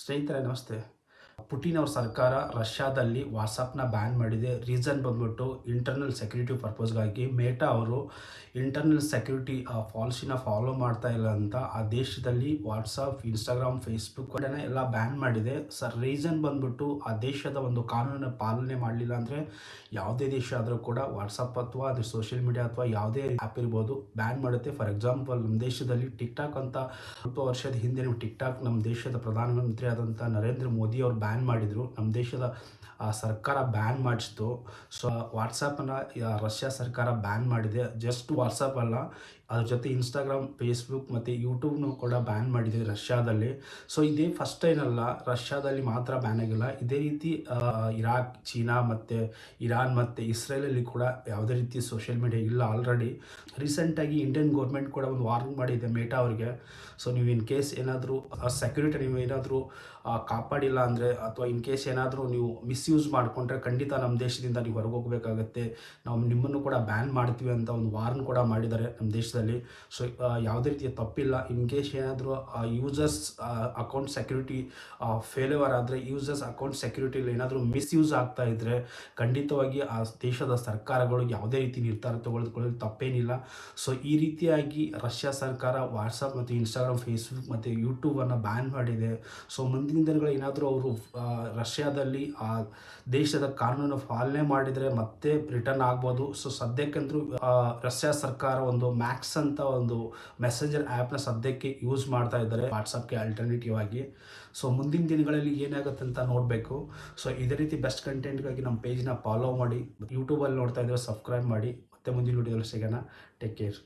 ಸ್ನೇಹಿತರೆ ನಮಸ್ತೆ. ಪುಟಿನ್ ಅವ್ರ ಸರ್ಕಾರ ರಷ್ಯಾದಲ್ಲಿ ವಾಟ್ಸಪ್ನ ಬ್ಯಾನ್ ಮಾಡಿದೆ. ರೀಸನ್ ಬಂದ್ಬಿಟ್ಟು ಇಂಟರ್ನಲ್ ಸೆಕ್ಯೂರಿಟಿ ಪರ್ಪಸ್ಗಾಗಿ. ಮೇಟಾ ಅವರು ಇಂಟರ್ನಲ್ ಸೆಕ್ಯೂರಿಟಿ ಪಾಲಿಸಿನ ಫಾಲೋ ಮಾಡ್ತಾ ಇಲ್ಲ ಅಂತ ಆ ದೇಶದಲ್ಲಿ ವಾಟ್ಸಪ್, ಇನ್ಸ್ಟಾಗ್ರಾಮ್, ಫೇಸ್ಬುಕ್ ಎಲ್ಲ ಬ್ಯಾನ್ ಮಾಡಿದೆ. ರೀಸನ್ ಬಂದ್ಬಿಟ್ಟು ಆ ದೇಶದ ಒಂದು ಕಾನೂನನ್ನು ಪಾಲನೆ ಮಾಡಲಿಲ್ಲ ಅಂದರೆ ಯಾವುದೇ ದೇಶ ಆದರೂ ಕೂಡ ವಾಟ್ಸಪ್ ಅಥವಾ ಅದು ಸೋಷಿಯಲ್ ಮೀಡಿಯಾ ಅಥವಾ ಯಾವುದೇ ಆ್ಯಪ್ ಇರ್ಬೋದು ಬ್ಯಾನ್ ಮಾಡುತ್ತೆ. ಫಾರ್ ಎಕ್ಸಾಂಪಲ್ ನಮ್ಮ ದೇಶದಲ್ಲಿ ಟಿಕ್ಟಾಕ್ ಅಂತ ಸ್ವಲ್ಪ ವರ್ಷದ ಹಿಂದೆ ಟಿಕ್ಟಾಕ್ ನಮ್ಮ ದೇಶದ ಪ್ರಧಾನಮಂತ್ರಿ ಆದಂಥ ನರೇಂದ್ರ ಮೋದಿ ಅವರು ಬ್ಯಾನ್ ಮಾಡಿದರು. ನಮ್ಮ ದೇಶದ ಸರ್ಕಾರ ಬ್ಯಾನ್ ಮಾಡಿಸ್ತು. ಸೊ ವಾಟ್ಸಪ್ಪನ್ನು ರಷ್ಯಾ ಸರ್ಕಾರ ಬ್ಯಾನ್ ಮಾಡಿದೆ. ಜಸ್ಟ್ ವಾಟ್ಸಪ್ ಅಲ್ಲ, ಅದ್ರ ಜೊತೆ ಇನ್ಸ್ಟಾಗ್ರಾಮ್, ಫೇಸ್ಬುಕ್ ಮತ್ತು ಯೂಟ್ಯೂಬ್ನು ಕೂಡ ಬ್ಯಾನ್ ಮಾಡಿದೆ ರಷ್ಯಾದಲ್ಲಿ. ಸೊ ಇದೇ ಫಸ್ಟ್ ಟೈಮ್ ಅಲ್ಲ, ರಷ್ಯಾದಲ್ಲಿ ಮಾತ್ರ ಬ್ಯಾನ್ ಆಗಿಲ್ಲ. ಇದೇ ರೀತಿ ಇರಾಕ್, ಚೀನಾ ಮತ್ತು ಇರಾನ್ ಮತ್ತು ಇಸ್ರೇಲಲ್ಲಿ ಕೂಡ ಯಾವುದೇ ರೀತಿ ಸೋಷಿಯಲ್ ಮೀಡಿಯಾ ಇಲ್ಲ ಆಲ್ರೆಡಿ. ರೀಸೆಂಟಾಗಿ ಇಂಡಿಯನ್ ಗೌರ್ಮೆಂಟ್ ಕೂಡ ಒಂದು ವಾರ್ನಿಂಗ್ ಮಾಡಿದೆ ಮೇಟಾ ಅವರಿಗೆ. ಸೊ ನೀವು ಇನ್ ಕೇಸ್ ಏನಾದರೂ ಸೆಕ್ಯೂರಿಟಿ ನೀವು ಏನಾದರೂ ಕಾಪಾಡಿಲ್ಲ ಅಂದರೆ ಅಥವಾ ಇನ್ ಕೇಸ್ ಏನಾದರೂ ನೀವು ಮಿಸ್ಯೂಸ್ ಮಾಡಿಕೊಂಡ್ರೆ ಖಂಡಿತ ನಮ್ಮ ದೇಶದಿಂದ ನೀವು ಹೊರಗೆ ಹೋಗಬೇಕಾಗತ್ತೆ, ನಾವು ನಿಮ್ಮನ್ನು ಕೂಡ ಬ್ಯಾನ್ ಮಾಡ್ತೀವಿ ಅಂತ ಒಂದು ವಾರ್ನ್ ಕೂಡ ಮಾಡಿದ್ದಾರೆ ನಮ್ಮ ದೇಶದಲ್ಲಿ. ಸೊ ಯಾವುದೇ ರೀತಿಯ ತಪ್ಪಿಲ್ಲ. ಇನ್ ಕೇಸ್ ಏನಾದರೂ ಯೂಸರ್ಸ್ ಅಕೌಂಟ್ ಸೆಕ್ಯೂರಿಟಿ ಫೇಲ್ಯೂರ್ ಆದರೆ, ಯೂಸರ್ಸ್ ಅಕೌಂಟ್ ಸೆಕ್ಯೂರಿಟಿಲಿ ಏನಾದರೂ ಮಿಸ್ಯೂಸ್ ಆಗ್ತಾ ಇದ್ದರೆ ಖಂಡಿತವಾಗಿ ಆ ದೇಶದ ಸರ್ಕಾರಗಳು ಯಾವುದೇ ರೀತಿ ನಿರ್ಧಾರ ತೆಗೆದುಕೊಳ್ಳಲು ತಪ್ಪೇನಿಲ್ಲ. ಸೊ ಈ ರೀತಿಯಾಗಿ ರಷ್ಯಾ ಸರ್ಕಾರ ವಾಟ್ಸಪ್ ಮತ್ತು ಇನ್ಸ್ಟಾಗ್ರಾಮ್, ಫೇಸ್ಬುಕ್ ಮತ್ತು ಯೂಟ್ಯೂಬನ್ನು ಬ್ಯಾನ್ ಮಾಡಿದೆ. ಸೊ ಮುಂದಿನ ದಿನಗಳು ಏನಾದರೂ ಅವರು ರಷ್ಯಾದಲ್ಲಿ ಆ ದೇಶದ ಕಾನೂನು ಪಾಲನೆ ಮಾಡಿದರೆ ಮತ್ತೆ ರಿಟರ್ನ್ ಆಗ್ಬೋದು. ಸೊ ಸದ್ಯಕ್ಕಂತೂ ರಷ್ಯಾ ಸರ್ಕಾರ ಒಂದು ಮ್ಯಾಕ್ಸ್ ಅಂತ ಒಂದು ಮೆಸೇಂಜರ್ ಆ್ಯಪ್ನ ಸದ್ಯಕ್ಕೆ ಯೂಸ್ ಮಾಡ್ತಾ ಇದ್ದಾರೆ ವಾಟ್ಸಪ್ಗೆ ಆಲ್ಟರ್ನೇಟಿವ್ ಆಗಿ. ಸೊ ಮುಂದಿನ ದಿನಗಳಲ್ಲಿ ಏನಾಗುತ್ತೆ ಅಂತ ನೋಡಬೇಕು. ಸೊ ಇದೇ ರೀತಿ ಬೆಸ್ಟ್ ಕಂಟೆಂಟ್ಗಾಗಿ ನಮ್ಮ ಪೇಜ್ನ ಫಾಲೋ ಮಾಡಿ. ಯೂಟ್ಯೂಬಲ್ಲಿ ನೋಡ್ತಾ ಇದ್ದರೆ ಸಬ್ಸ್ಕ್ರೈಬ್ ಮಾಡಿ. ಮತ್ತೆ ಮುಂದಿನ ವಿಡಿಯೋದಲ್ಲಿ ಸಿಗೋಣ. Take care.